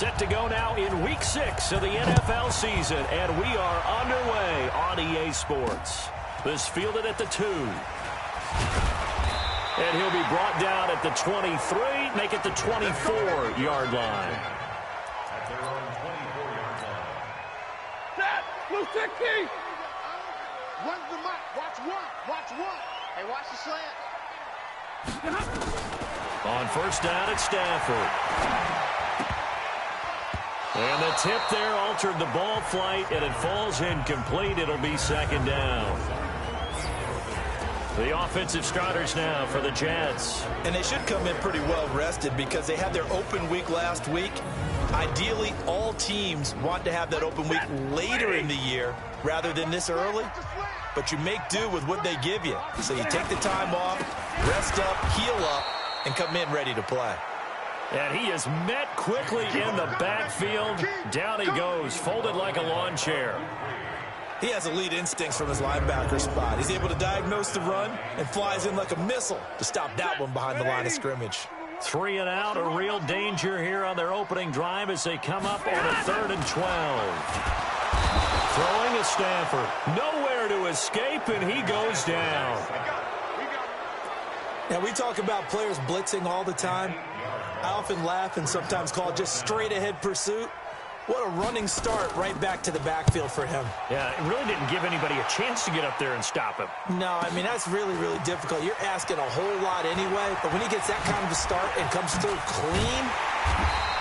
Set to go now in Week 6 of the NFL season, and we are underway on EA Sports. This fielded at the 2. And he'll be brought down at the 23, make it the 24-yard line. Blue 60! Run the mic. Watch one. Watch one. Hey, watch the slant. On first down, it's Stafford. And the tip there altered the ball flight, and it falls incomplete. It'll be second down. The offensive starters now for the Jets. And they should come in pretty well rested because they had their open week last week. Ideally, all teams want to have that open week later in the year rather than this early. But you make do with what they give you. So you take the time off, rest up, heal up, and come in ready to play. And he is met quickly in the backfield. Down he goes, folded like a lawn chair. He has elite instincts from his linebacker spot. He's able to diagnose the run and flies in like a missile to stop that one behind the line of scrimmage. 3 and out, a real danger here on their opening drive as they come up on a 3rd and 12. Throwing is Stafford. Nowhere to escape, and he goes down. Now, we talk about players blitzing all the time. I often laugh and sometimes call it just straight-ahead pursuit. What a running start right back to the backfield for him. Yeah, it really didn't give anybody a chance to get up there and stop him. No, I mean, that's really, really difficult. You're asking a whole lot anyway, but when he gets that kind of a start and comes through clean,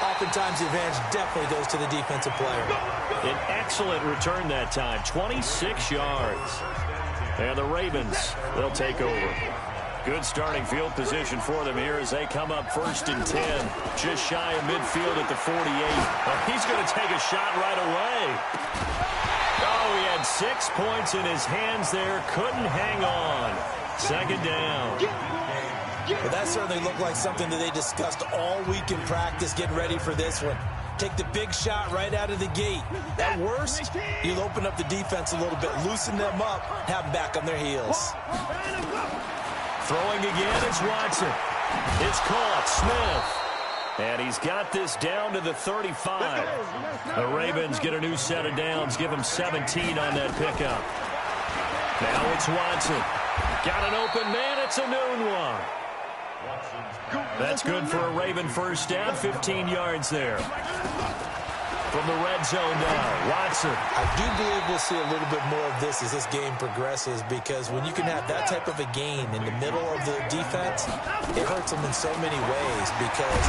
oftentimes the advantage definitely goes to the defensive player. An excellent return that time, 26 yards. And the Ravens, they'll take over. Good starting field position for them here as they come up 1st and 10. Just shy of midfield at the 48. He's going to take a shot right away. Oh, he had 6 points in his hands there. Couldn't hang on. Second down. Well, that certainly looked like something that they discussed all week in practice getting ready for this one. Take the big shot right out of the gate. At worst, you'll open up the defense a little bit, loosen them up, have them back on their heels. Throwing again is Watson. It's caught. Smith. And he's got this down to the 35. The Ravens get a new set of downs. Give him 17 on that pickup. Now it's Watson. Got an open man. It's a noon one. That's good for a Raven first down. 15 yards there. From the red zone now, Watson. I do believe we'll see a little bit more of this as this game progresses because when you can have that type of a gain in the middle of the defense, it hurts them in so many ways because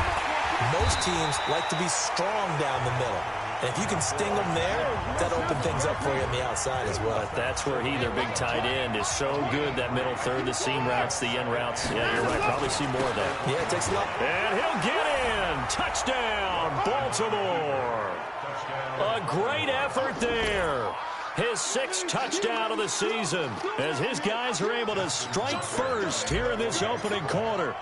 most teams like to be strong down the middle. And if you can sting them there, that opens things up for you on the outside as well. But that's where their big tight end, is so good, that middle third, the seam routes, the end routes. Yeah, you're right. Probably see more of that. Yeah, it takes a lot. And he'll get in. Touchdown, Baltimore. A great effort there. His 6th touchdown of the season as his guys are able to strike first here in this opening quarter.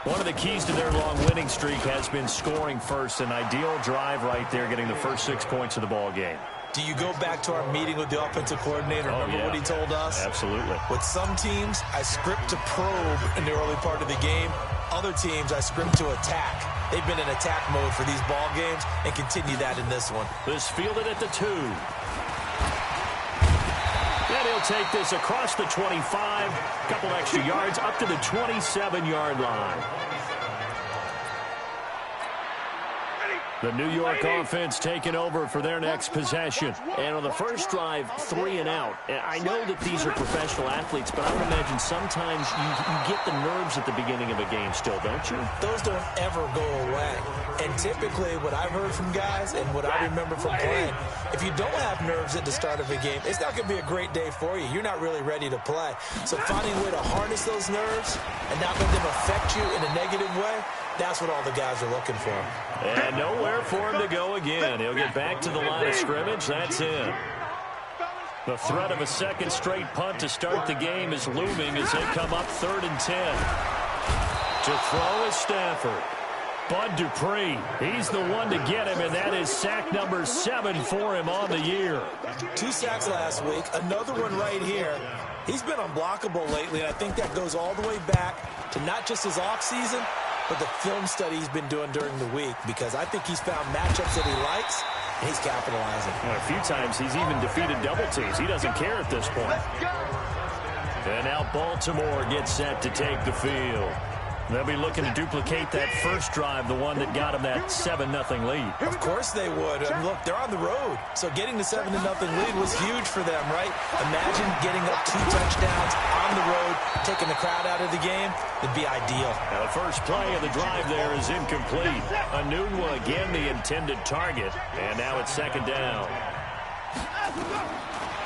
One of the keys to their long winning streak has been scoring first. An ideal drive right there, getting the first 6 points of the ball game. Do you go back to our meeting with the offensive coordinator? Remember what he told us? Absolutely. With some teams, I script to probe in the early part of the game. Other teams, I script to attack. They've been in attack mode for these ball games and continue that in this one. This fielded at the 2. And he'll take this across the 25. Couple extra yards up to the 27-yard line. The New York offense taking over for their next possession. And on the first drive, 3 and out. And I know that these are professional athletes, but I would imagine sometimes you get the nerves at the beginning of a game still, don't you? Those don't ever go away. And typically what I've heard from guys and what I remember from playing, if you don't have nerves at the start of a game, it's not going to be a great day for you. You're not really ready to play. So finding a way to harness those nerves and not let them affect you in a negative way, that's what all the guys are looking for. And nowhere for him to go again. He'll get back to the line of scrimmage. That's it. The threat of a second straight punt to start the game is looming as they come up 3rd and 10. To throw is Stafford. Bud Dupree, he's the one to get him, and that is sack number 7 for him on the year. 2 sacks last week, another one right here. He's been unblockable lately, and I think that goes all the way back to not just his offseason, but the film study he's been doing during the week, because I think he's found matchups that he likes, and he's capitalizing. And a few times he's even defeated double teams. He doesn't care at this point. And now Baltimore gets set to take the field. They'll be looking to duplicate that first drive, the one that got them that 7-0 lead. Of course they would. Look, they're on the road. So getting the 7-0 lead was huge for them, right? Imagine getting up 2 touchdowns on the road, taking the crowd out of the game. It'd be ideal. Now the first play of the drive there is incomplete. Anunwa again the intended target. And now it's second down.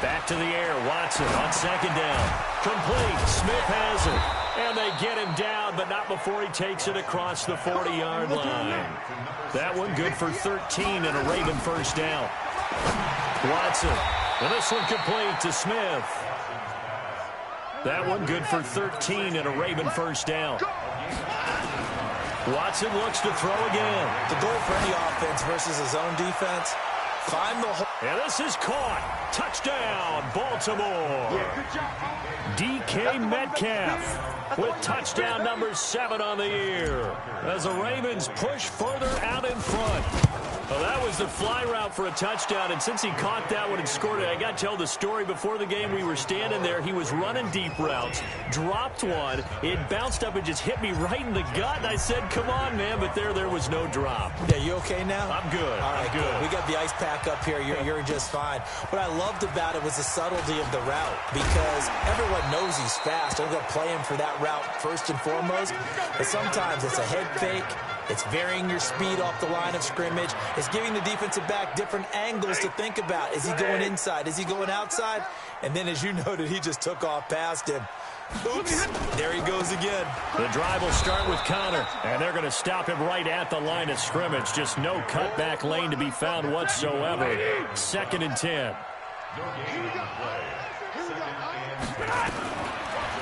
Back to the air. Watson on second down. Complete. Smith has it. And they get him down, but not before he takes it across the 40-yard line. That one good for 13 and a Raven first down. Watson. And this one complete to Smith. That one good for 13 and a Raven first down. Watson looks to throw again. The goal for any offense versus his own defense, find the hole. And this is caught. Touchdown, Baltimore. DK Metcalf with touchdown number 7 on the year as the Ravens push further out in front. Well, that was the fly route for a touchdown, and since he caught that one and scored it, I got to tell the story. Before the game, we were standing there. He was running deep routes, dropped one. It bounced up and just hit me right in the gut, and I said, come on, man, but there was no drop. Yeah, you okay now? I'm good. All right, I'm good. We got the ice pack up here. You're just fine. What I loved about it was the subtlety of the route, because everyone knows he's fast. They're going to play him for that route first and foremost, but sometimes it's a head fake. It's varying your speed off the line of scrimmage. It's giving the defensive back different angles to think about. Is he going inside? Is he going outside? And then, as you noted, he just took off past him. Oops, there he goes again. The drive will start with Connor, and they're going to stop him right at the line of scrimmage. Just no cutback lane to be found whatsoever. 2nd and 10.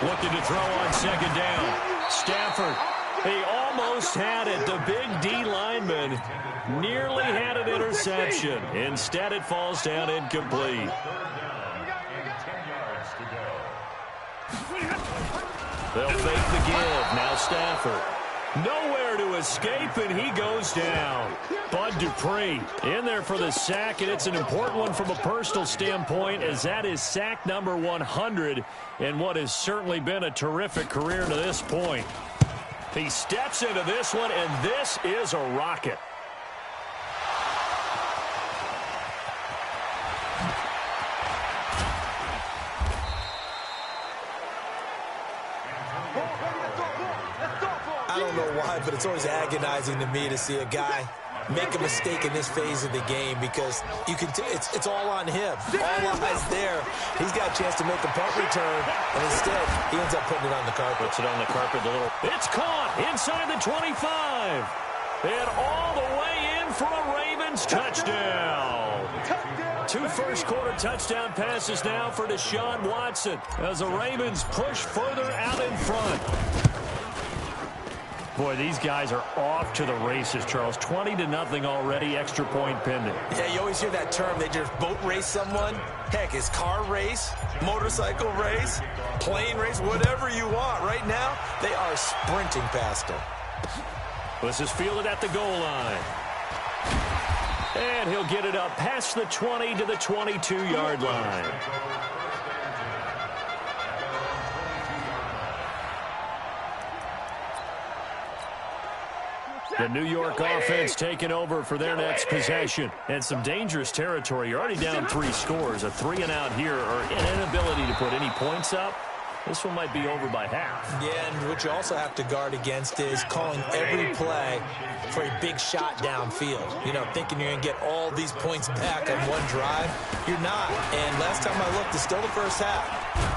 Looking to throw on second down. Stafford. He almost had it. The big D lineman nearly had an interception. Instead, it falls down incomplete. They'll fake the give. Now Stafford. Nowhere to escape, and he goes down. Bud Dupree in there for the sack, and it's an important one from a personal standpoint, as that is sack number 100 in what has certainly been a terrific career to this point. He steps into this one, and this is a rocket. I don't know why, but it's always agonizing to me to see a guy make a mistake in this phase of the game, because you can it's all on him. All eyes there. He's got a chance to make a punt return, and instead he ends up putting it on the carpet. Puts it on the carpet. It's caught inside the 25. And all the way in for a Ravens touchdown. 2 first-quarter touchdown passes now for Deshaun Watson as the Ravens push further out in front. Boy, these guys are off to the races, Charles. 20-0 already, extra point pending. Yeah, you always hear that term. They just boat race someone. Heck, it's car race, motorcycle race, plane race, whatever you want. Right now, they are sprinting past them. This is fielded at the goal line. And he'll get it up past the 20 to the 22-yard line. The New York offense taking over for their next possession. And some dangerous territory. You're already down 3 scores. A 3-and-out here, or an inability to put any points up. This one might be over by half. Yeah, and what you also have to guard against is calling every play for a big shot downfield. You know, thinking you're going to get all these points back on one drive. You're not. And last time I looked, it's still the first half.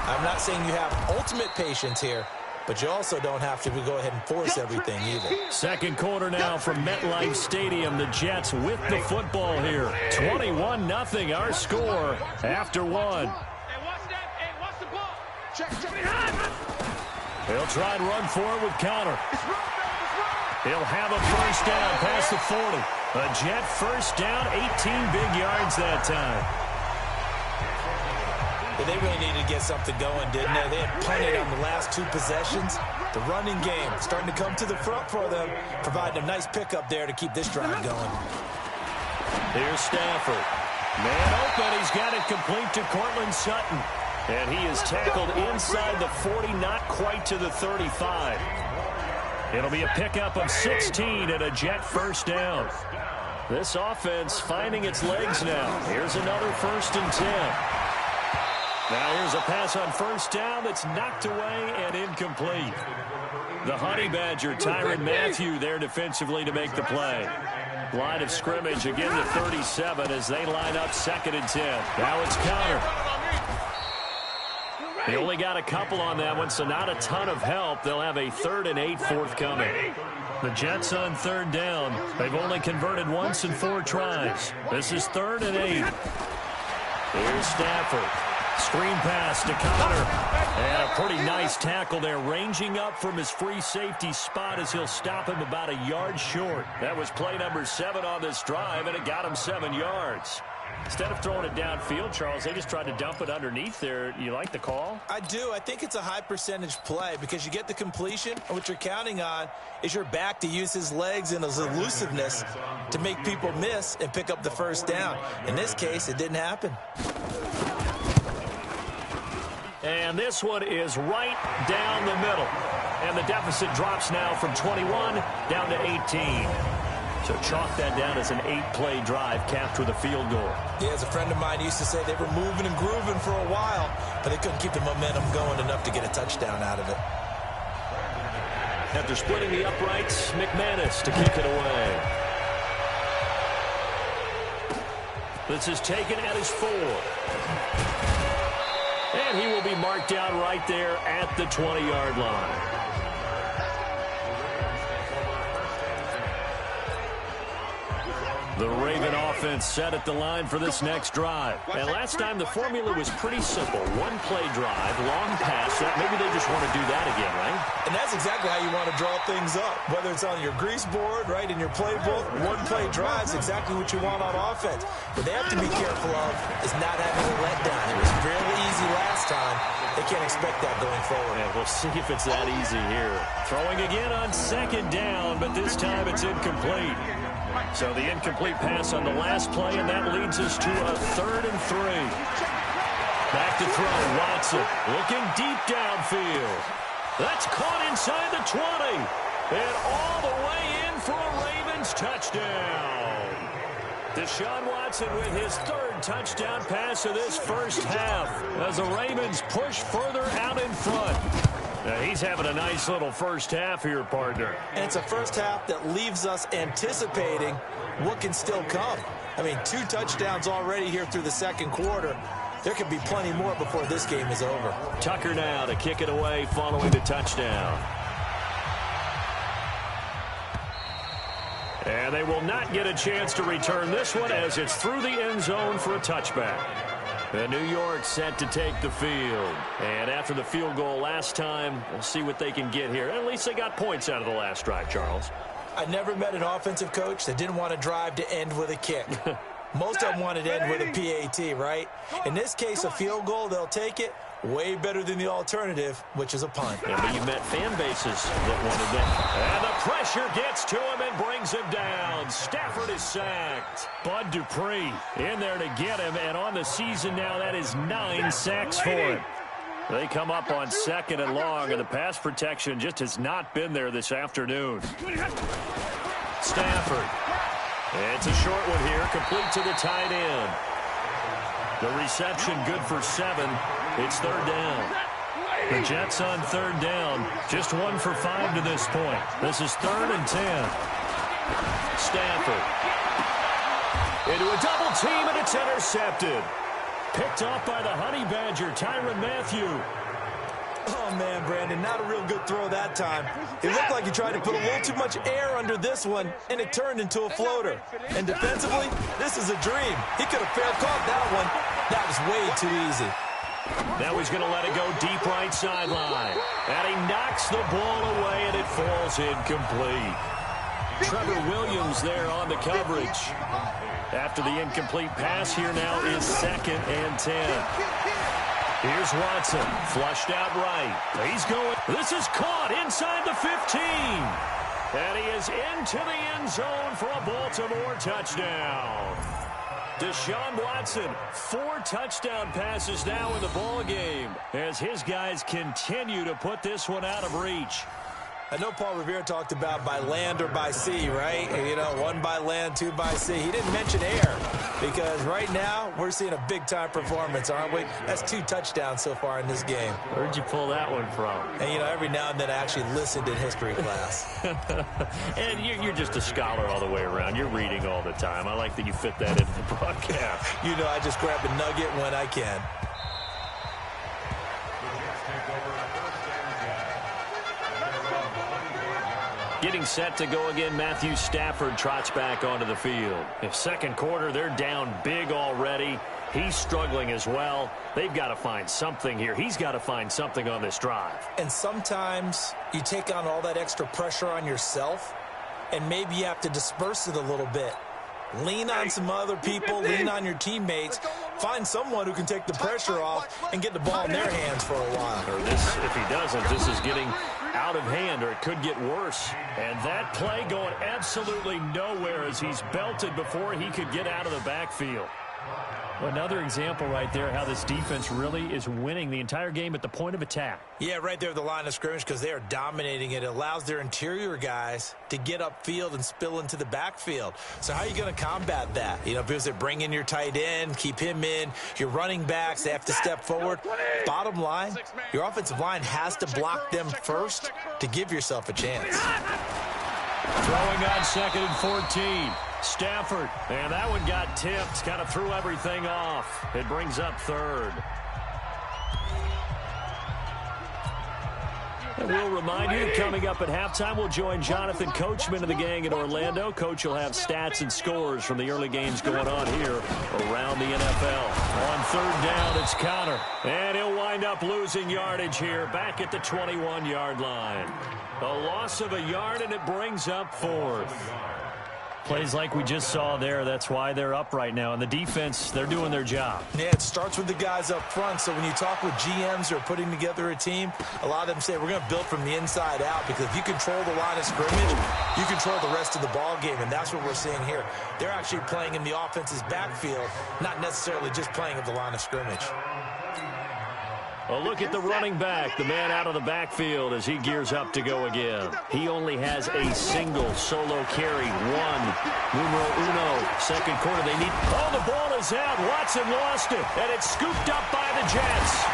I'm not saying you have ultimate patience here, but you also don't have to go ahead and force everything either. Second quarter now from MetLife Stadium. The Jets with the football here. 21-0 our score after 1. He'll try and run for it with Connor. He'll have a first down past the 40. A Jet first down, 18 big yards that time. The they really needed to get something going, didn't they? They had punted on the last 2 possessions. The running game starting to come to the front for them, providing a nice pickup there to keep this drive going. Here's Stafford. Man open. He's got it complete to Cortland Sutton. And he is tackled inside the 40, not quite to the 35. It'll be a pickup of 16 and a Jet first down. This offense finding its legs now. Here's another 1st and 10. Now here's a pass on 1st down that's knocked away and incomplete. The Honey Badger, Tyrann Mathieu, there defensively to make the play. Line of scrimmage again to 37 as they line up 2nd and 10. Now it's Connor. He only got a couple on that one, so not a ton of help. They'll have a 3rd and 8 forthcoming. The Jets on 3rd down. They've only converted once in 4 tries. This is 3rd and 8. Here's Stafford. Screen pass to Connor. And a pretty nice tackle there, ranging up from his free safety spot as he'll stop him about a yard short. That was play number 7 on this drive, and it got him 7 yards. Instead of throwing it downfield, Charles, they just tried to dump it underneath there. You like the call? I do. I think it's a high percentage play because you get the completion, and what you're counting on is your back to use his legs and his elusiveness to make people miss and pick up the 1st down. In this case, it didn't happen. And this one is right down the middle. And the deficit drops now from 21 down to 18. So chalk that down as an 8-play drive capped with a field goal. Yeah, as a friend of mine used to say, they were moving and grooving for a while, but they couldn't keep the momentum going enough to get a touchdown out of it. After splitting the uprights, McManus to kick it away. This is taken at his 4. And he will be marked down right there at the 20-yard line. The Raven offense set at the line for this next drive. And last time the formula was pretty simple. 1-play drive, long pass. Maybe they just want to do that again, right? And that's exactly how you want to draw things up. Whether it's on your grease board, right, in your playbook, 1-play drive is exactly what you want on offense. What they have to be careful of is not having a letdown. It was fairly easy last time. They can't expect that going forward. Yeah, we'll see if it's that easy here. Throwing again on 2nd down, but this time it's incomplete. So the incomplete pass on the last play, and that leads us to a 3rd and 3. Back to throw, Watson looking deep downfield. That's caught inside the 20. And all the way in for a Ravens touchdown. Deshaun Watson with his 3rd touchdown pass of this first half as the Ravens push further out in front. He's having a nice little first half here, partner. And it's a first half that leaves us anticipating what can still come. I mean, 2 touchdowns already here through the 2nd quarter. There could be plenty more before this game is over. Tucker now to kick it away following the touchdown. And they will not get a chance to return this one as it's through the end zone for a touchback. And New York set to take the field. And after the field goal last time, we'll see what they can get here. At least they got points out of the last drive, Charles. I never met an offensive coach that didn't want to drive to end with a kick. Most of them wanted to end with a PAT, right? In this case, a field goal, they'll take it. Way better than the alternative, which is a punt. Yeah, but you met fan bases that wanted that. And the pressure gets to him and brings him down. Stafford is sacked. Bud Dupree in there to get him. And on the season now, that is 9 sacks for him. They come up on 2nd and long, and the pass protection just has not been there this afternoon. Stafford. It's a short one here, complete to the tight end. The reception good for 7. It's 3rd down. The Jets on 3rd down. Just 1 for 5 to this point. This is 3rd and 10. Stafford. Into a double team, and it's intercepted. Picked off by the Honey Badger, Tyrann Mathieu. Oh, man, Brandon, not a real good throw that time. It looked like he tried to put a little too much air under this one, and it turned into a floater. And defensively, this is a dream. He could have fair caught that one. That was way too easy. Now he's going to let it go deep right sideline. And he knocks the ball away, and it falls incomplete. Trevor Williams there on the coverage. After the incomplete pass, here now is 2nd and 10. Here's Watson, flushed out right. He's going. This is caught inside the 15. And he is into the end zone for a Baltimore touchdown. Deshaun Watson, 4 touchdown passes now in the ball game as his guys continue to put this one out of reach. I know Paul Revere talked about by land or by sea, right? You know, 1 by land, 2 by sea. He didn't mention air because right now we're seeing a big-time performance, aren't we? That's 2 touchdowns so far in this game. Where'd you pull that one from? And, you know, every now and then I actually listened in history class. And you're just a scholar all the way around. You're reading all the time. I like that you fit that into the broadcast. You know, I just grab a nugget when I can. Getting set to go again, Matthew Stafford trots back onto the field. In second quarter, they're down big already. He's struggling as well. They've got to find something here. He's got to find something on this drive. And sometimes you take on all that extra pressure on yourself, and maybe you have to disperse it a little bit. Lean on some other people, lean on your teammates, find someone who can take the pressure off and get the ball in their hands for a while. Or this, if he doesn't, this is getting out of hand, or it could get worse. And that play going absolutely nowhere as he's belted before he could get out of the backfield. Well, another example right there how this defense really is winning the entire game at the point of attack. Yeah, right there at the line of scrimmage because they are dominating it. It allows their interior guys to get upfield and spill into the backfield. So how are you going to combat that? You know, because they bring in your tight end, keep him in. Your running backs, they have to step forward. Bottom line, your offensive line has to block them first to give yourself a chance. Throwing on 2nd and 14. Stafford, and that one got tipped, kind of threw everything off. It brings up 3rd. And we'll remind you, coming up at halftime, we'll join Jonathan Coachman of the gang in Orlando. Coach will have stats and scores from the early games going on here around the NFL. On 3rd down, it's Connor, and he'll wind up losing yardage here back at the 21-yard line. A loss of a yard, and it brings up 4th. Plays like we just saw there, that's why they're up right now. And the defense, they're doing their job. Yeah, it starts with the guys up front. So when you talk with GMs who are putting together a team, a lot of them say we're going to build from the inside out because if you control the line of scrimmage, you control the rest of the ball game. And that's what we're seeing here. They're actually playing in the offense's backfield, not necessarily just playing at the line of scrimmage. A look at the running back, the man out of the backfield as he gears up to go again. He only has a single solo carry, 1, numero uno. Second quarter, they need. Oh, the ball is out. Watson lost it, and it's scooped up by the Jets.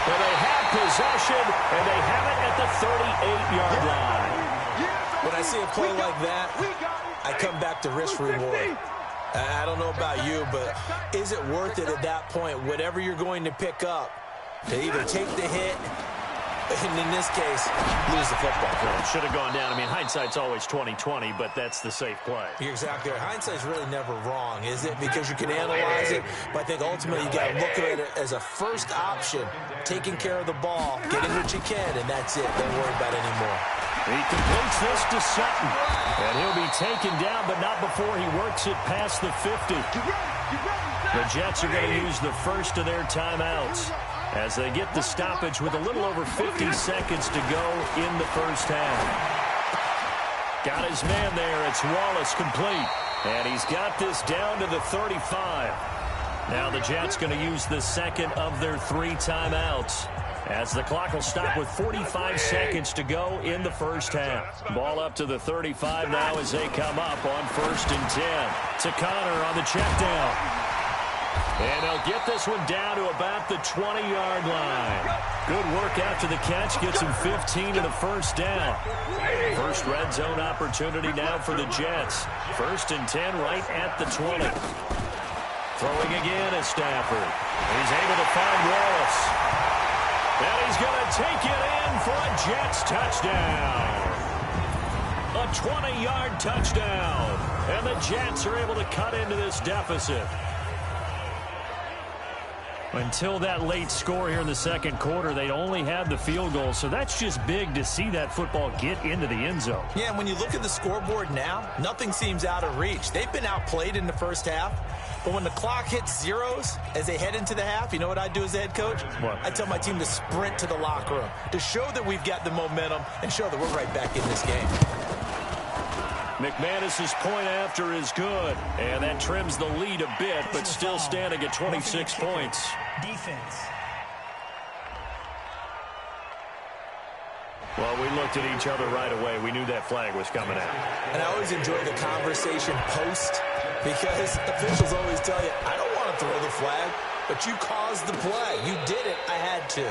Well, they have possession, and they have it at the 38-yard line. When I see a play like that, I come back to risk reward. I don't know about you, but is it worth it at that point, whatever you're going to pick up, to either take the hit, and in this case, lose the football? Well, it should have gone down. I mean, hindsight's always 20/20, but that's the safe play. You're exactly right. Hindsight's really never wrong, is it? Because you can analyze it, but I think ultimately you got to look at it as a first option, taking care of the ball, getting what you can, and that's it. Don't worry about it anymore. He completes this to Sutton, and he'll be taken down, but not before he works it past the 50. The Jets are going to use the first of their timeouts as they get the stoppage with a little over 50 seconds to go in the first half. Got his man there. It's Wallace complete, and he's got this down to the 35. Now the Jets going to use the second of their 3 timeouts, as the clock will stop with 45 seconds to go in the first half. Ball up to the 35 now as they come up on 1st and 10. To Connor on the check down. And they'll get this one down to about the 20-yard line. Good work after the catch. Gets him 15 to the first down. First red zone opportunity now for the Jets. 1st and 10 right at the 20. Throwing again is Stafford. He's able to find Wallace. And he's going to take it in for a Jets touchdown. A 20-yard touchdown. And the Jets are able to cut into this deficit. Until that late score here in the second quarter, they only had the field goal, so that's just big to see that football get into the end zone. Yeah, and when you look at the scoreboard now, nothing seems out of reach. They've been outplayed in the first half, but when the clock hits zeros as they head into the half, you know what I do as the head coach? What? I tell my team to sprint to the locker room to show that we've got the momentum and show that we're right back in this game. McManus's point after is good, and that trims the lead a bit, but still standing at 26 points. Defense. Well, we looked at each other right away. We knew that flag was coming out. And I always enjoy the conversation post because officials always tell you, I don't want to throw the flag, but you caused the play. You did it. I had to.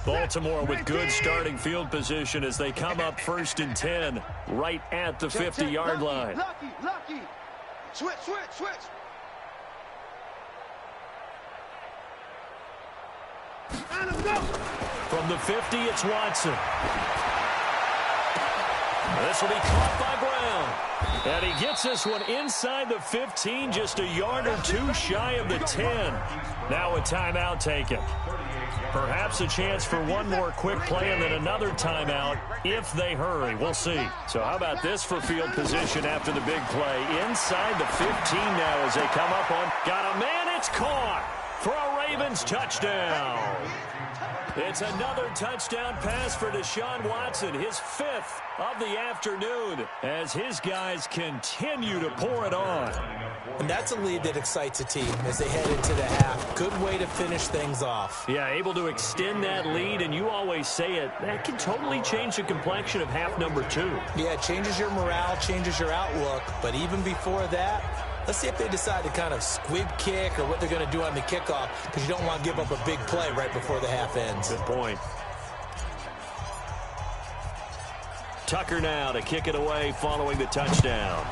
Baltimore with good starting field position as they come up 1st and 10 right at the 50-yard line. Lucky. Switch. And let's go. From the 50, it's Watson. This will be caught by Brown. And he gets this one inside the 15, just a yard or two shy of the 10. Now a timeout taken. Perhaps a chance for one more quick play and then another timeout if they hurry. We'll see. So how about this for field position after the big play? Inside the 15 now as they come up on. Got a man, it's caught for a Ravens touchdown. It's another touchdown pass for Deshaun Watson, his 5th of the afternoon, as his guys continue to pour it on. And that's a lead that excites a team as they head into the half. Good way to finish things off. Yeah, able to extend that lead, and you always say it, that can totally change the complexion of half number 2. Yeah, it changes your morale, changes your outlook, but even before that, let's see if they decide to kind of squib kick or what they're going to do on the kickoff, because you don't want to give up a big play right before the half ends. Good point. Tucker now to kick it away following the touchdown.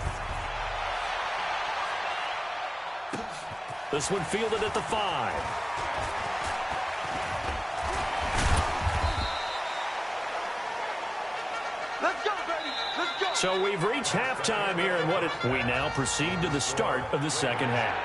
This one fielded at the 5. Let's go, baby. Let's go. So we've reached halftime here, and we now proceed to the start of the second half.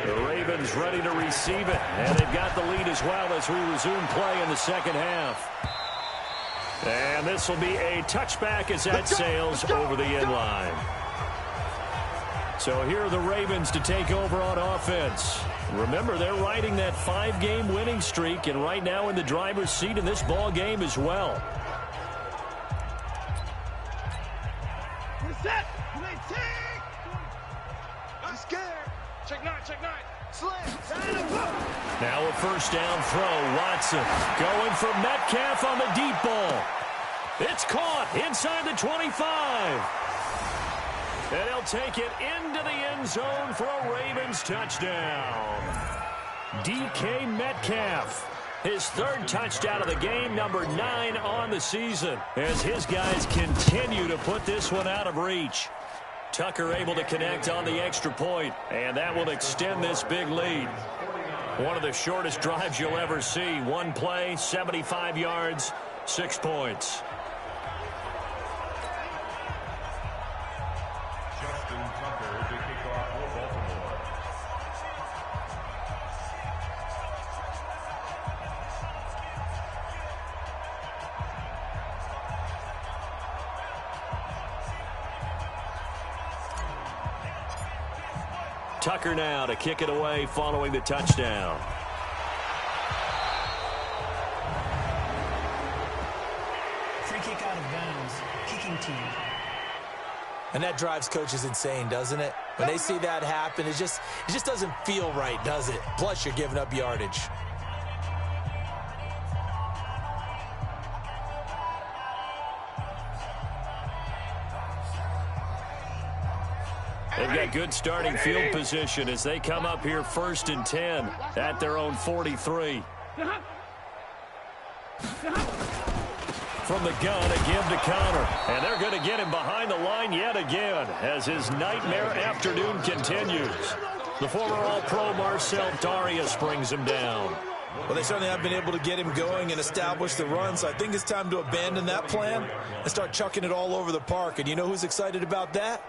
The Ravens ready to receive it, and they've got the lead as well as we resume play in the second half. And this will be a touchback as that sails over the end line. So here are the Ravens to take over on offense. Remember, they're riding that 5-game winning streak, and right now in the driver's seat in this ball game as well. Set. I'm scared. Check nine. Now a first down throw. Watson going for Metcalf on the deep ball. It's caught inside the 25. And he'll take it into the end zone for a Ravens touchdown. DK Metcalf, his 3rd touchdown of the game, number 9 on the season, as his guys continue to put this one out of reach. Tucker able to connect on the extra point, and that will extend this big lead. One of the shortest drives you'll ever see. One play, 75 yards, 6 points. Tucker now to kick it away following the touchdown. Free kick out of bounds. Kicking team. And that drives coaches insane, doesn't it? When they see that happen, it just doesn't feel right, does it? Plus, you're giving up yardage. They've got good starting field position as they come up here 1st and 10 at their own 43. From the gun, again to Connor. And they're going to get him behind the line yet again as his nightmare afternoon continues. The former All-Pro Marcel Darius brings him down. Well, they certainly have been able to get him going and establish the run, so I think it's time to abandon that plan and start chucking it all over the park. And you know who's excited about that?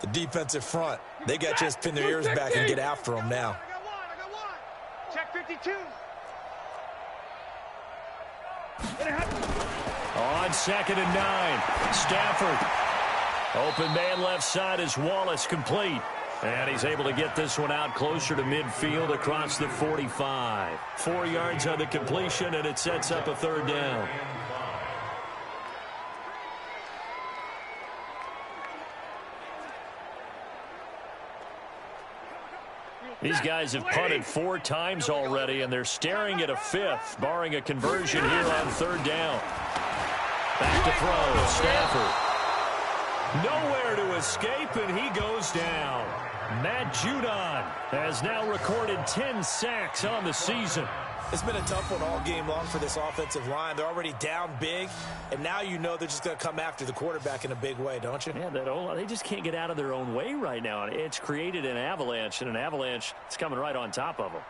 The defensive front. They got to just pin their ears back and get after him now. I got one. Check 52. On 2nd and 9, Stafford. Open man left side is Wallace, complete. And he's able to get this one out closer to midfield across the 45. 4 yards on the completion, and it sets up a 3rd down. These guys have punted 4 times already, and they're staring at a 5th, barring a conversion here on 3rd down. Back to throw, Stafford. Nowhere to escape, and he goes down. Matt Judon has now recorded 10 sacks on the season. It's been a tough one all game long for this offensive line. They're already down big, and now you know they're just going to come after the quarterback in a big way, don't you? Yeah, they just can't get out of their own way right now. It's created an avalanche, and an avalanche is coming right on top of them.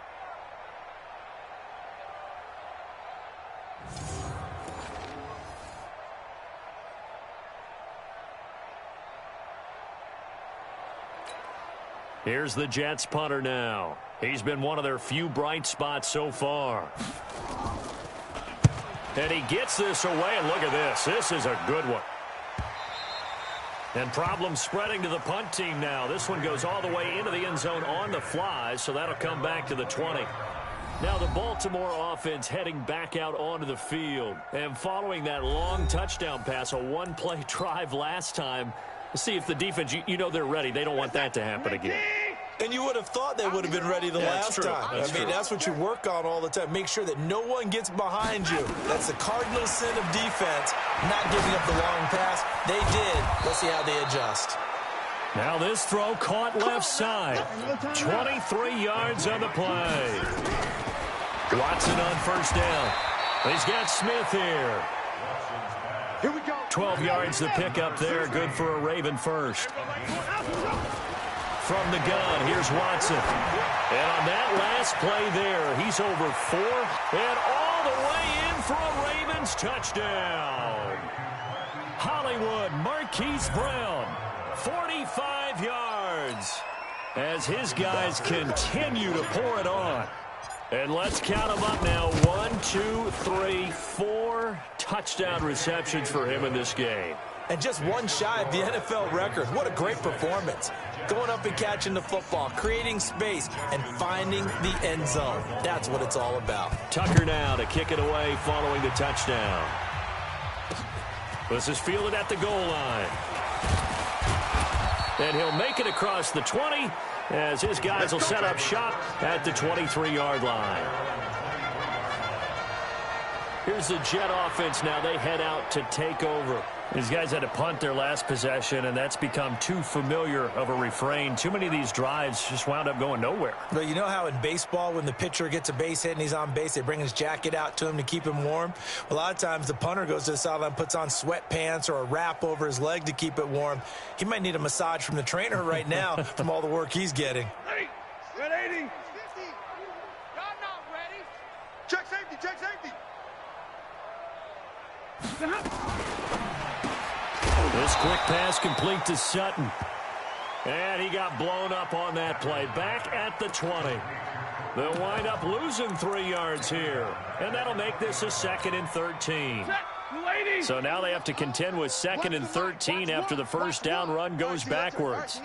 Here's the Jets punter now. He's been one of their few bright spots so far. And he gets this away, and look at this. This is a good one. And problems spreading to the punt team now. This one goes all the way into the end zone on the fly, so that'll come back to the 20. Now the Baltimore offense heading back out onto the field. And following that long touchdown pass, a one-play drive last time, let's see if the defense, you know they're ready. They don't want that to happen again. And you would have thought they would have been ready the last time. That's what you work on all the time. Make sure that no one gets behind you. That's the cardinal sin of defense, not giving up the long pass. They did. Let's see how they adjust. Now this throw caught left side. 23 yards on the play. Watson on 1st down. He's got Smith here. Here we go. 12 yards to pick up there. Good for a Raven first. From the gun, here's Watson. And on that last play there, he's over 4. And all the way in for a Ravens touchdown. Hollywood Marquise Brown, 45 yards. As his guys continue to pour it on. And let's count them up now. 1, 2, 3, 4 touchdown receptions for him in this game. And just one shy of the NFL record. What a great performance. Going up and catching the football, creating space, and finding the end zone. That's what it's all about. Tucker now to kick it away following the touchdown. This is fielded at the goal line. And he'll make it across the 20 as his guys will set up shop at the 23-yard line. Here's the Jet offense now. They head out to take over. These guys had to punt their last possession, and that's become too familiar of a refrain. Too many of these drives just wound up going nowhere. But you know how in baseball, when the pitcher gets a base hit and he's on base, they bring his jacket out to him to keep him warm? A lot of times the punter goes to the sideline, puts on sweatpants or a wrap over his leg to keep it warm. He might need a massage from the trainer right now from all the work he's getting. Red 80. 50. Y'all not ready. Check safety, check safety. This quick pass complete to Sutton. And he got blown up on that play. Back at the 20. They'll wind up losing 3 yards here. And that'll make this a 2nd and 13. So now they have to contend with 2nd and 13 after the first down run goes backwards.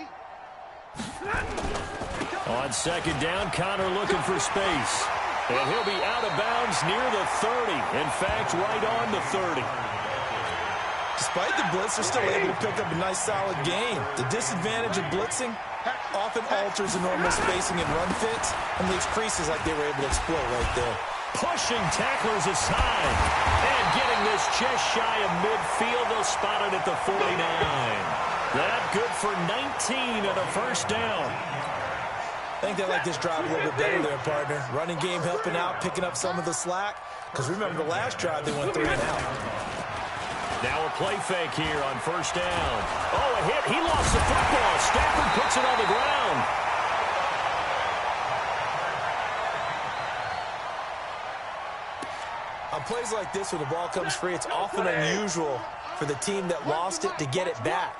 On 2nd down, Connor looking for space. And he'll be out of bounds near the 30. In fact, right on the 30. Despite the blitz, they're still able to pick up a nice, solid gain. The disadvantage of blitzing often alters the normal spacing and run fits and leaves creases like they were able to exploit right there. Pushing tacklers aside. And getting this just shy of midfield. They'll spot it at the 49. That good for 19 and a first down. I think they like this drive a little bit better there, partner. Running game helping out, picking up some of the slack. Because remember, the last drive they went 3 and out. Now a play fake here on first down. Oh, a hit. He lost the football. Stafford puts it on the ground. On plays like this, when the ball comes free, it's often unusual for the team that lost it to get it back.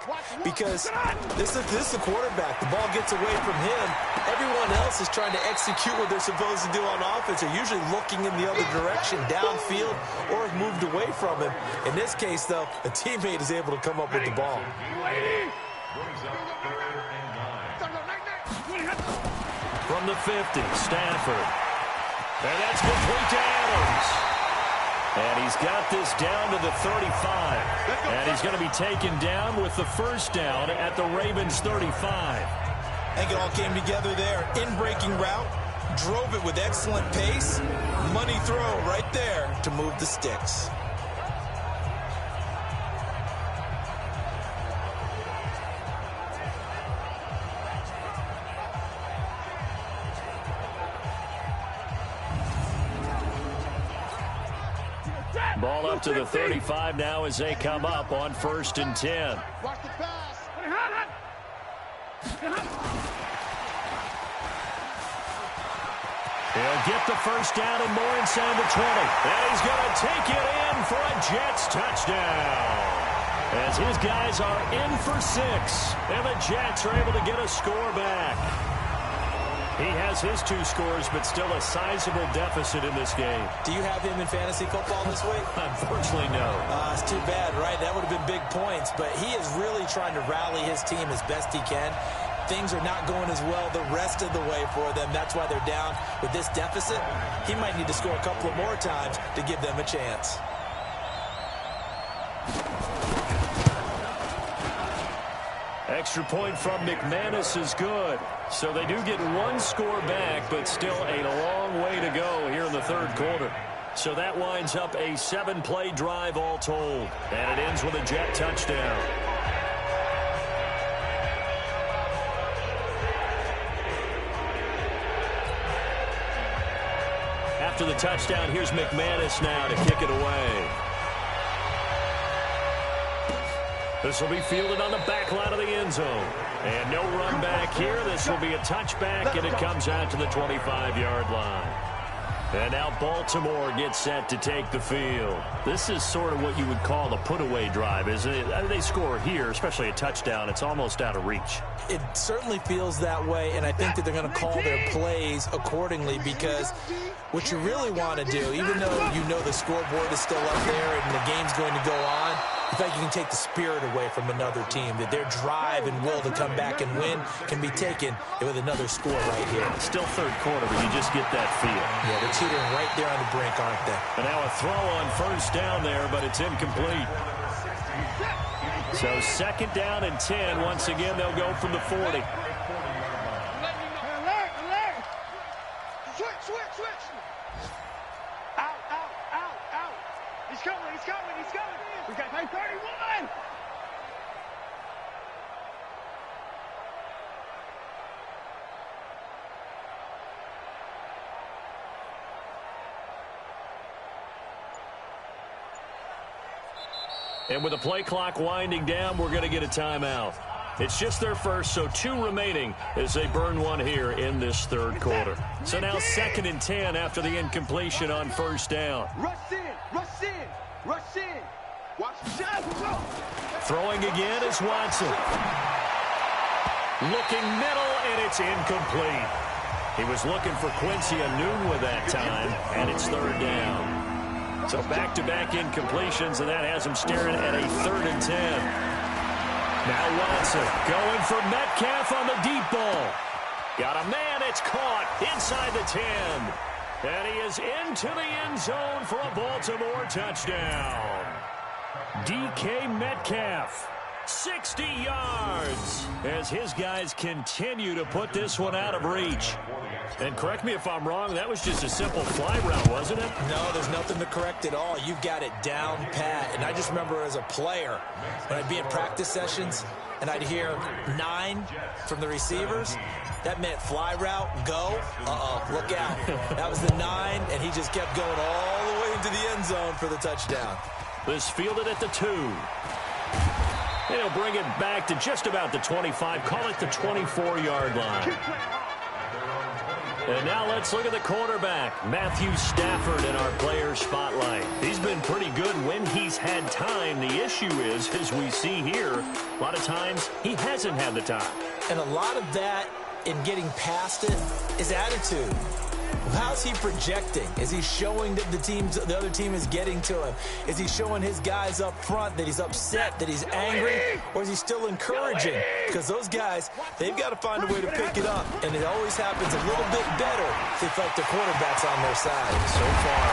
Because this is the quarterback. The ball gets away from him. Everyone else is trying to execute what they're supposed to do on offense. They're usually looking in the other direction, downfield, or have moved away from him. In this case, though, a teammate is able to come up with the ball. From the 50, Stafford. And that's complete to Adams. And he's got this down to the 35. And he's going to be taken down with the first down at the Ravens 35. I think it all came together there. In-breaking route, drove it with excellent pace. Money throw right there to move the sticks. Ball up to the 35 now as they come up on 1st and 10. Watch the pass. He'll get the first down and more inside the 20. And he's going to take it in for a Jets touchdown. As his guys are in for 6. And the Jets are able to get a score back. He has his 2 scores, but still a sizable deficit in this game. Do you have him in fantasy football this week? Unfortunately, no. It's too bad, right? That would have been big points, but he is really trying to rally his team as best he can. Things are not going as well the rest of the way for them. That's why they're down with this deficit. He might need to score a couple of more times to give them a chance. Extra point from McManus is good. So they do get 1 score back, but still a long way to go here in the 3rd quarter. So that winds up a 7-play drive all told. And it ends with a Jet touchdown. After the touchdown, here's McManus now to kick it away. This will be fielded on the back line of the end zone. And no run back here. This will be a touchback, and it comes out to the 25-yard line. And now Baltimore gets set to take the field. This is sort of what you would call the put-away drive, isn't it? They score here, especially a touchdown. It's almost out of reach. It certainly feels that way, and I think that they're going to call their plays accordingly because what you really want to do, even though you know the scoreboard is still up there and the game's going to go on, in fact, you can take the spirit away from another team, that their drive and will to come back and win can be taken with another score right here. Still 3rd quarter, but you just get that feel. Yeah, they're teetering right there on the brink, aren't they? And now a throw on first down there, but it's incomplete. So 2nd down and 10. Once again, they'll go from the 40. Switch. Out. He's coming. We got 31. And with the play clock winding down, we're going to get a timeout. It's just their first, so 2 remaining as they burn 1 here in this 3rd quarter. So now 2nd and 10 after the incompletion on first down. Rush in. Watch the shot. Throwing again is Watson. Looking middle, and it's incomplete. He was looking for Quincy Enunwa that time, and it's third down. So back-to-back incompletions, and that has him staring at a 3rd and 10. Now Watson going for Metcalf on the deep ball. Got a man, it's caught inside the 10. And he is into the end zone for a Baltimore touchdown. DK Metcalf, 60 yards, as his guys continue to put this one out of reach. And correct me if I'm wrong, that was just a simple fly route, wasn't it? No, there's nothing to correct at all. You've got it down pat. And I just remember as a player, when I'd be in practice sessions and I'd hear 9 from the receivers, that meant fly route, go. Look out. That was the 9, and he just kept going all the way into the end zone for the touchdown. This fielded at the 2. They'll bring it back to just about the 25. Call it the 24-yard line. And now let's look at the quarterback, Matthew Stafford, in our player spotlight. He's been pretty good when he's had time. The issue is, as we see here, a lot of times he hasn't had the time. And a lot of that in getting past it is attitude. How's he projecting? Is he showing that the other team is getting to him? Is he showing his guys up front that he's upset, that he's angry? Or is he still encouraging? Because those guys, they've got to find a way to pick it up. And it always happens a little bit better if they feel like the quarterback's on their side. So far,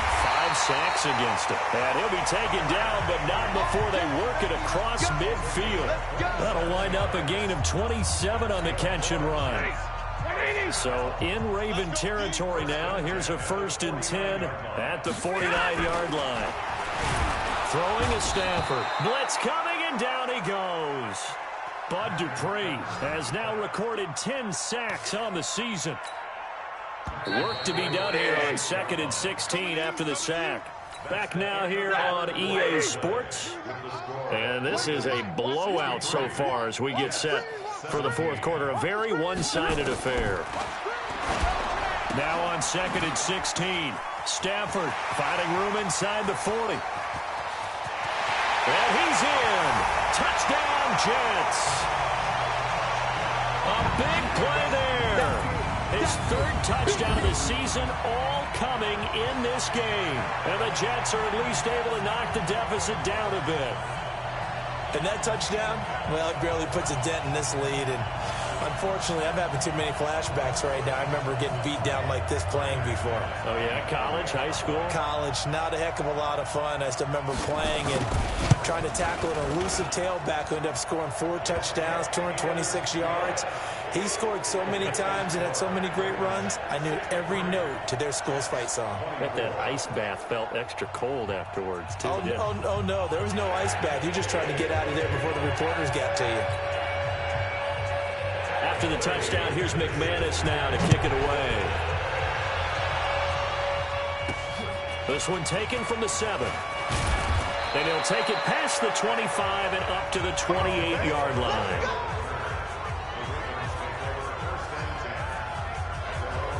5 sacks against him. And he'll be taken down, but not before they work it across midfield. That'll wind up a gain of 27 on the catch and run. So in Raven territory now. Here's a 1st and 10 at the 49-yard line. Throwing to Stafford. Blitz coming, and down he goes. Bud Dupree has now recorded 10 sacks on the season. Work to be done here on 2nd and 16 after the sack. Back now here on EA Sports. And this is a blowout so far as we get set for the 4th quarter. A very one-sided affair. Now on 2nd and 16. Stafford finding room inside the 40. And he's in. Touchdown, Jets. A big play there. His 3rd touchdown of the season, all coming in this game. And the Jets are at least able to knock the deficit down a bit. And that touchdown, well, it barely puts a dent in this lead. And unfortunately, I'm having too many flashbacks right now. I remember getting beat down like this playing before. Oh, yeah? College, high school? College, not a heck of a lot of fun. I still remember playing and trying to tackle an elusive tailback who ended up scoring 4 touchdowns, 226 yards. He scored so many times and had so many great runs, I knew every note to their school's fight song. I bet that ice bath felt extra cold afterwards, too. Oh, no, there was no ice bath. You just tried to get out of there before the reporters got to you. After the touchdown, here's McManus now to kick it away. This one taken from the 7. And he'll take it past the 25 and up to the 28-yard line.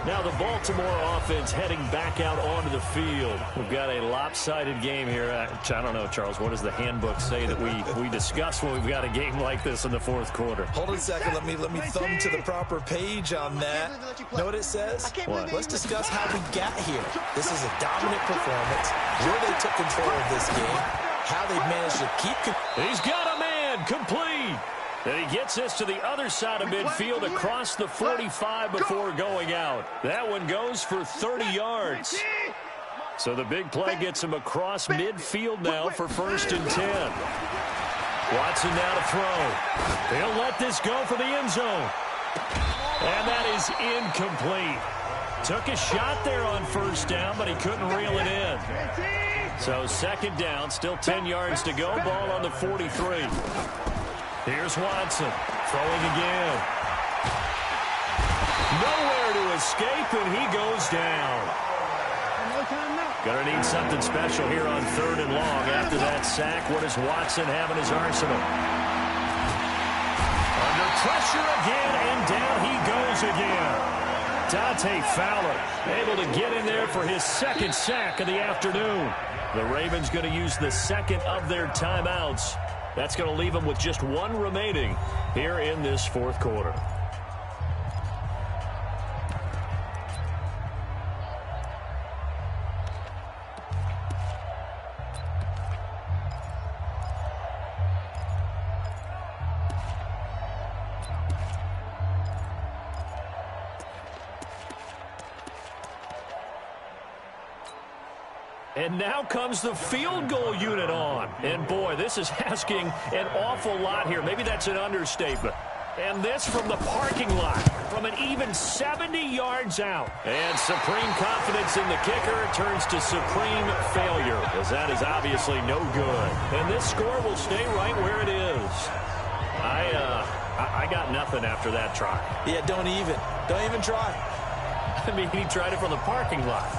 Now the Baltimore offense heading back out onto the field. We've got a lopsided game here. I don't know, Charles, what does the handbook say that we discuss when we've got a game like this in the 4th quarter? Hold on a second. Let me thumb to the proper page on that. Know what it says? What? Let's discuss how we got here. This is a dominant performance. Where they took control of this game. How they managed to keep. He's got a man, complete. And he gets this to the other side of midfield across the 45 before going out. That one goes for 30 yards. So the big play gets him across midfield now for 1st and 10. Watson now to throw. He'll let this go for the end zone. And that is incomplete. Took a shot there on 1st down, but he couldn't reel it in. So 2nd down, still 10 yards to go. Ball on the 43. Here's Watson, throwing again. Nowhere to escape, and he goes down. Gonna need something special here on 3rd and long after that sack. What does Watson have in his arsenal? Under pressure again, and down he goes again. Dante Fowler able to get in there for his 2nd sack of the afternoon. The Ravens going to use the 2nd of their timeouts. That's going to leave them with just 1 remaining here in this 4th quarter. And now comes the field goal unit on. And, boy, this is asking an awful lot here. Maybe that's an understatement. And this from the parking lot, from an even 70 yards out. And supreme confidence in the kicker turns to supreme failure, as that is obviously no good. And this score will stay right where it is. I got nothing after that try. Yeah, don't even try. I mean, he tried it from the parking lot.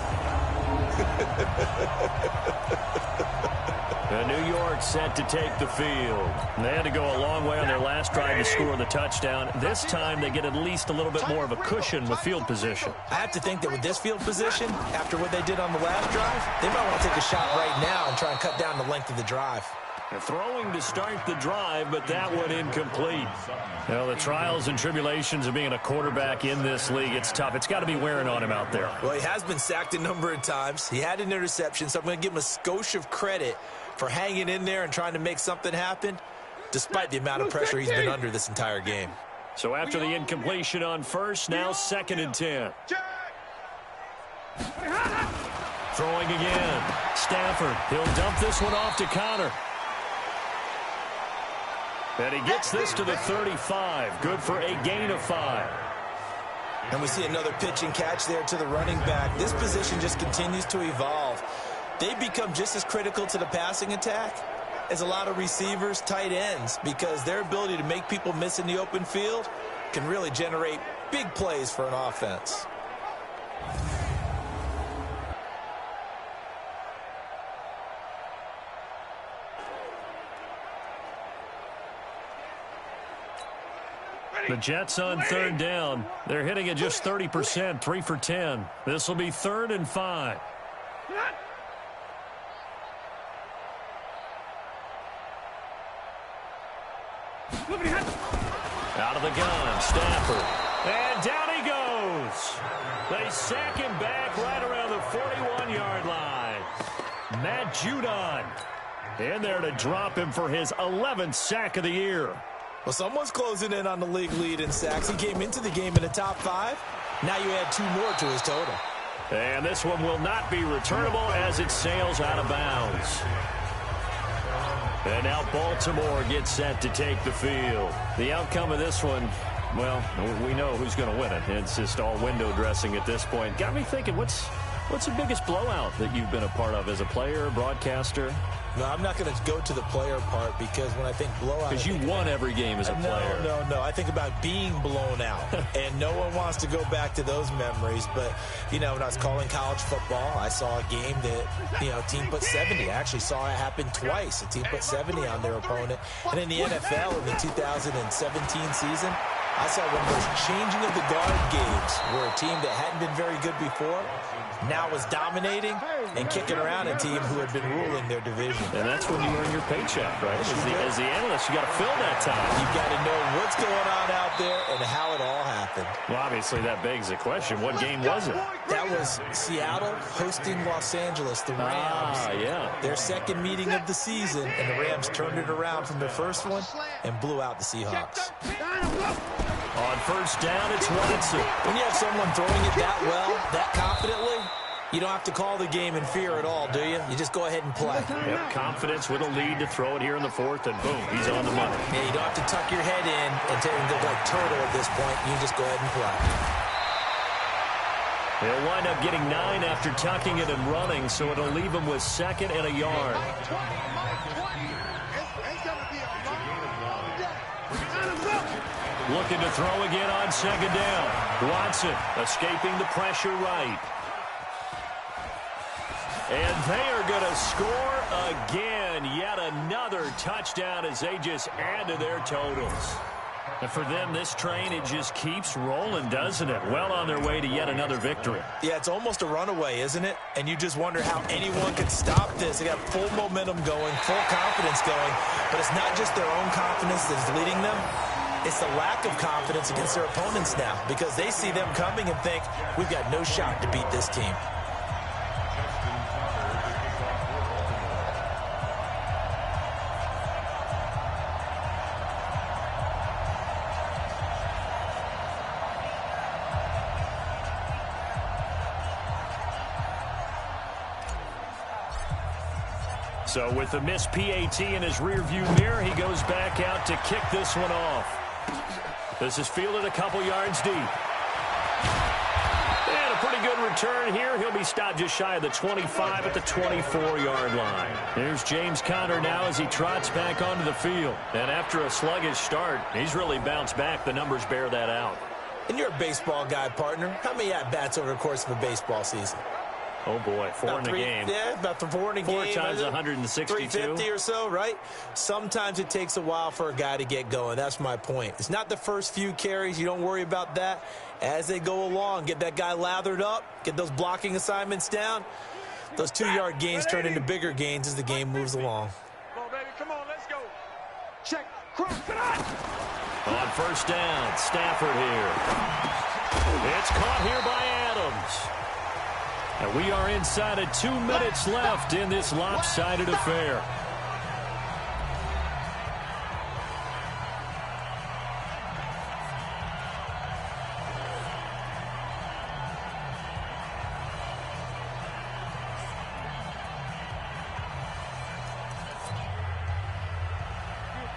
New York set to take the field. They had to go a long way on their last drive to score the touchdown. This time they get at least a little bit more of a cushion with field position. I have to think that with this field position, after what they did on the last drive, they might want to take a shot right now and try and cut down the length of the drive. They're throwing to start the drive, but that one incomplete. Well, the trials and tribulations of being a quarterback in this league, it's tough. It's got to be wearing on him out there. Well, he has been sacked a number of times. He had an interception, so I'm going to give him a skosh of credit for hanging in there and trying to make something happen, despite the amount of pressure he's been under this entire game. So after the incompletion on first, now 2nd and 10. Throwing again. Stafford, he'll dump this one off to Connor. And he gets this to the 35. Good for a gain of 5. And we see another pitch and catch there to the running back. This position just continues to evolve. They become just as critical to the passing attack as a lot of receivers, tight ends, because their ability to make people miss in the open field can really generate big plays for an offense. The Jets on 3rd down. They're hitting at just 30%, 3 for 10. This will be 3rd and 5. Out of the gun, Stafford. And down he goes. They sack him back right around the 41-yard line. Matt Judon in there to drop him for his 11th sack of the year. Well, someone's closing in on the league lead in sacks. He came into the game in the top 5. Now you add 2 more to his total. And this one will not be returnable as it sails out of bounds. And now Baltimore gets set to take the field. The outcome of this one, well, we know who's going to win it. It's just all window dressing at this point. Got me thinking, what's the biggest blowout that you've been a part of as a player, broadcaster? No, I'm not going to go to the player part because when I think blowout... Because you won every game as a player. No. I think about being blown out. And no one wants to go back to those memories. But, you know, when I was calling college football, I saw a game that, you know, a team put 70. I actually saw it happen twice. A team put 70 on their opponent. And in the NFL, in the 2017 season, I saw one of those changing of the guard games where a team that hadn't been very good before now was dominating and kicking around a team who had been ruling their division. And that's when you earn your paycheck, right? As the analyst, you got to fill that time. You've got to know what's going on out there and how it all happened. Well, obviously, that begs the question, what game was it? That was Seattle hosting Los Angeles, the Rams. Yeah. Their second meeting of the season, and the Rams turned it around from their first one and blew out the Seahawks. On first down, it's Watson. When you have someone throwing it that well, that confidently, you don't have to call the game in fear at all, do you? You just go ahead and play. Yep, confidence with a lead to throw it here in the 4th, and boom, he's on the money. Yeah, you don't have to tuck your head in and go like turtle at this point. You just go ahead and play. He'll wind up getting 9 after tucking it and running, so it'll leave him with 2nd and a yard. Looking to throw again on 2nd down. Watson escaping the pressure right. And they are going to score again. Yet another touchdown as they just add to their totals. And for them, this train, it just keeps rolling, doesn't it? Well on their way to yet another victory. Yeah, it's almost a runaway, isn't it? And you just wonder how anyone could stop this. They got full momentum going, full confidence going. But it's not just their own confidence that's leading them. It's the lack of confidence against their opponents now because they see them coming and think, we've got no shot to beat this team. So with the missed PAT in his rearview mirror, he goes back out to kick this one off. This is fielded a couple yards deep. And a pretty good return here. He'll be stopped just shy of the 25 at the 24-yard line. Here's James Conner now as he trots back onto the field. And after a sluggish start, he's really bounced back. The numbers bear that out. And you're a baseball guy, partner. How many at-bats over the course of a baseball season? Oh, boy, four in a game. Yeah, about four in a game. 4 times 162. 350 or so, right? Sometimes it takes a while for a guy to get going. That's my point. It's not the first few carries. You don't worry about that. As they go along, get that guy lathered up, get those blocking assignments down. Those 2-yard gains turn into bigger gains as the game moves along. Come on, baby. Come on, let's go. Check. Cross. On first down, Stafford here. It's caught here by Adams. And we are inside of 2 minutes left in this lopsided affair.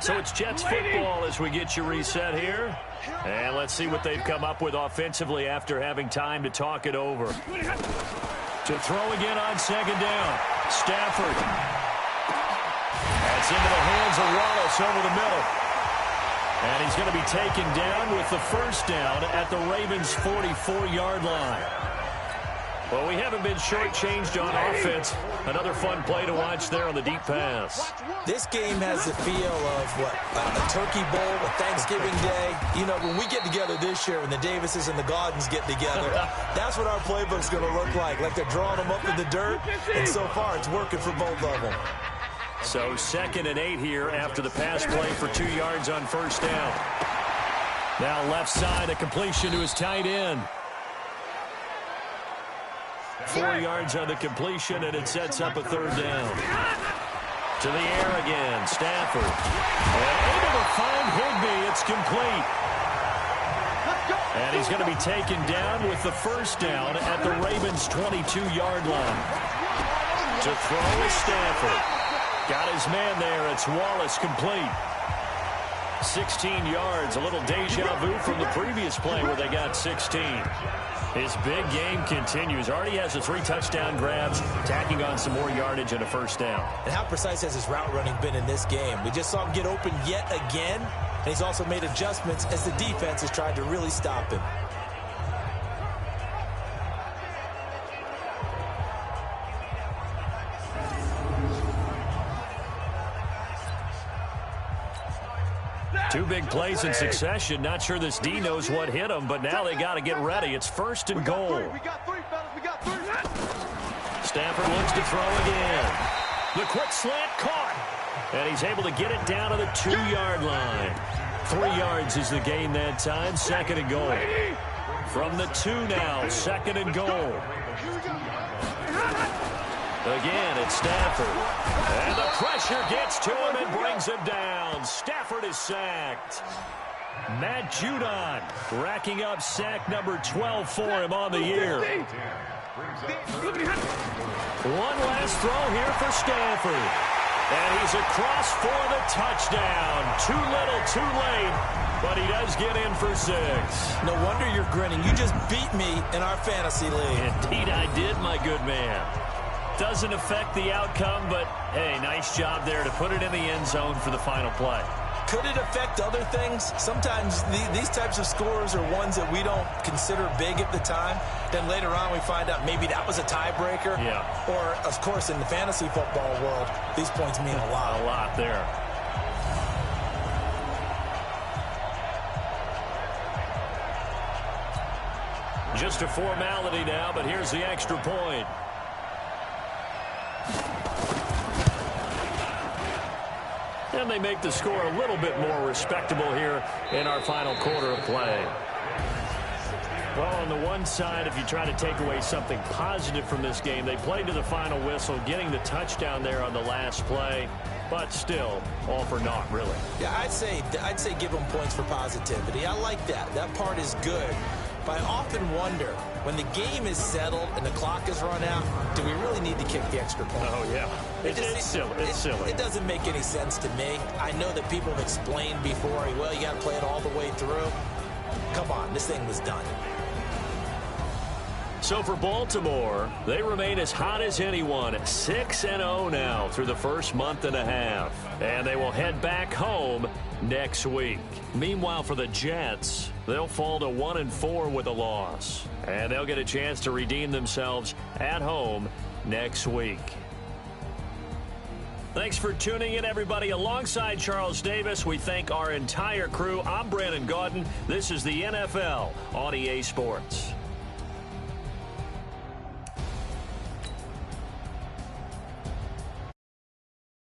So it's Jets football as we get you reset here. And let's see what they've come up with offensively after having time to talk it over. To throw again on second down. Stafford. That's into the hands of Wallace over the middle. And he's going to be taken down with the first down at the Ravens' 44-yard line. Well, we haven't been shortchanged on offense. Another fun play to watch there on the deep pass. This game has the feel of, a Turkey Bowl, a Thanksgiving Day. You know, when we get together this year, when the Davises and the Gaudens get together, that's what our playbook's going to look like they're drawing them up in the dirt, and so far it's working for both of them. So 2nd and 8 here after the pass play for 2 yards on first down. Now left side, a completion to his tight end. 4 yards on the completion, and it sets up a third down. To the air again, Stafford. And able to find Higbee. It's complete. And he's going to be taken down with the first down at the Ravens' 22-yard line. To throw is Stafford. Got his man there. It's Wallace, complete. 16 yards, a little deja vu from the previous play where they got 16. His big game continues. Already has the 3 touchdown grabs, tacking on some more yardage and a first down. And how precise has his route running been in this game? We just saw him get open yet again, and he's also made adjustments as the defense has tried to really stop him. Two big plays in succession. Not sure this D knows what hit him, but now they got to get ready. It's 1st and goal. We got three, fellas. We got three. Stafford looks to throw again. The quick slant caught. And he's able to get it down to the 2-yard line. 3 yards is the gain that time. 2nd and goal. From the 2 now. 2nd and goal. Again, it's Stafford. And the pressure gets to him and brings him down. Stafford is sacked. Matt Judon racking up sack number 12 for him on the year. One last throw here for Stafford. And he's across for the touchdown. Too little, too late. But he does get in for 6. No wonder you're grinning. You just beat me in our fantasy league. Indeed I did, my good man. Doesn't affect the outcome, but, hey, nice job there to put it in the end zone for the final play. Could it affect other things? Sometimes these types of scores are ones that we don't consider big at the time. Then later on we find out maybe that was a tiebreaker. Yeah. Or, of course, in the fantasy football world, these points mean a lot. A lot there. Just a formality now, but here's the extra point. And they make the score a little bit more respectable here in our final quarter of play. Well, on the one side, if you try to take away something positive from this game, they played to the final whistle, getting the touchdown there on the last play. But still, all for naught, really. Yeah, I'd say give them points for positivity. I like that. That part is good. But I often wonder, when the game is settled and the clock is run out, do we really need to kick the extra point? Oh, yeah. It's silly. It's silly. It doesn't make any sense to me. I know that people have explained before, well, you got to play it all the way through. Come on, this thing was done. So for Baltimore, they remain as hot as anyone, 6-0 now through the first month and a half. And they will head back home next week. Meanwhile, for the Jets, they'll fall to 1-4 with a loss. And they'll get a chance to redeem themselves at home next week. Thanks for tuning in, everybody. Alongside Charles Davis, we thank our entire crew. I'm Brandon Gaudin. This is the NFL on EA Sports.